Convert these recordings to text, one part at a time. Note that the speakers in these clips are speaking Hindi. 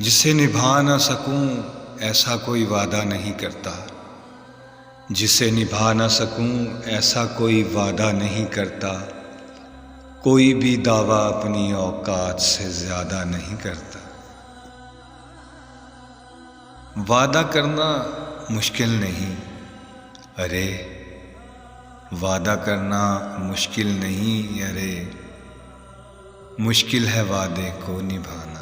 जिसे निभा ना सकूं ऐसा कोई वादा नहीं करता। जिसे निभा ना सकूं ऐसा कोई वादा नहीं करता। कोई भी दावा अपनी औकात से ज्यादा नहीं करता। वादा करना मुश्किल नहीं, अरे वादा करना मुश्किल नहीं, अरे मुश्किल है वादे को निभाना।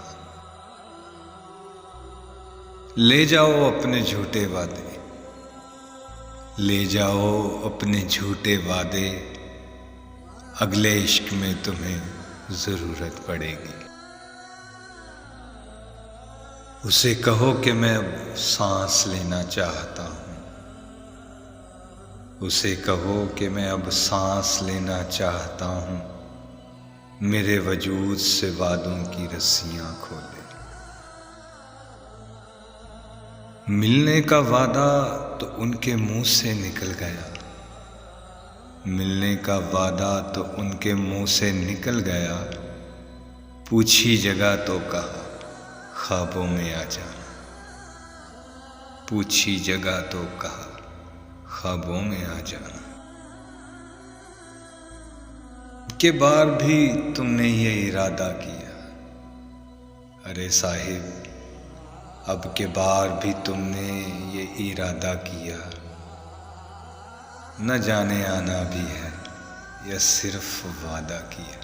ले जाओ अपने झूठे वादे, ले जाओ अपने झूठे वादे, अगले इश्क में तुम्हें जरूरत पड़ेगी। उसे कहो कि मैं अब सांस लेना चाहता हूँ, उसे कहो कि मैं अब सांस लेना चाहता हूँ। मेरे वजूद से वादों की रस्सियाँ खोले। मिलने का वादा तो उनके मुंह से निकल गया, मिलने का वादा तो उनके मुंह से निकल गया। पूछी जगह तो कहा ख्वाबों में आ जाना, पूछी जगह तो कहा ख्वाबों में आ जाना। के बार भी तुमने ये इरादा किया, अरे साहिब अब के बार भी तुमने ये इरादा किया। न जाने आना भी है या सिर्फ वादा किया,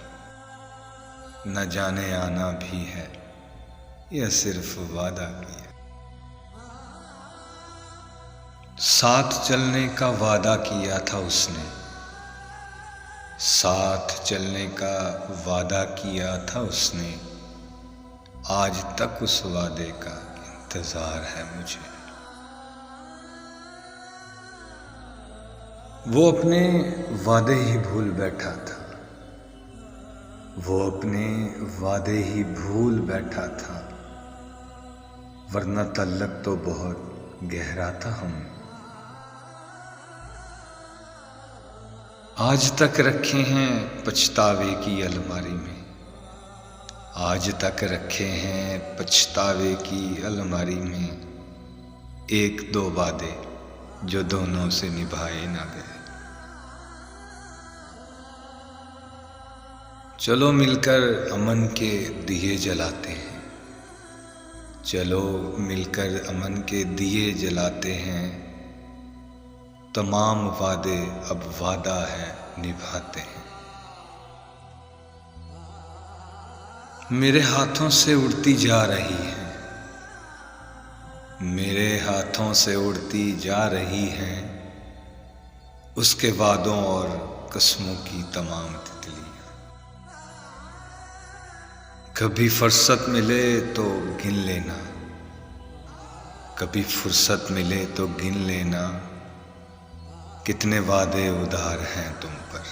न जाने आना भी है या सिर्फ वादा किया। साथ चलने का वादा किया था उसने, साथ चलने का वादा किया था उसने। आज तक उस वादे का इंतजार है मुझे। वो अपने वादे ही भूल बैठा था, वो अपने वादे ही भूल बैठा था। वरना तल्लक तो बहुत गहरा था हम। आज तक रखे हैं पछतावे की अलमारी में, आज तक रखे हैं पछतावे की अलमारी में। एक दो वादे जो दोनों से निभाए ना गए। चलो मिलकर अमन के दिए जलाते हैं, चलो मिलकर अमन के दिए जलाते हैं। तमाम वादे अब वादा है निभाते हैं। मेरे हाथों से उड़ती जा रही है, मेरे हाथों से उड़ती जा रही हैं उसके वादों और कसमों की तमाम तितलियां। कभी फुर्सत मिले तो गिन लेना, कभी फुर्सत मिले तो गिन लेना। कितने वादे उधार हैं तुम पर।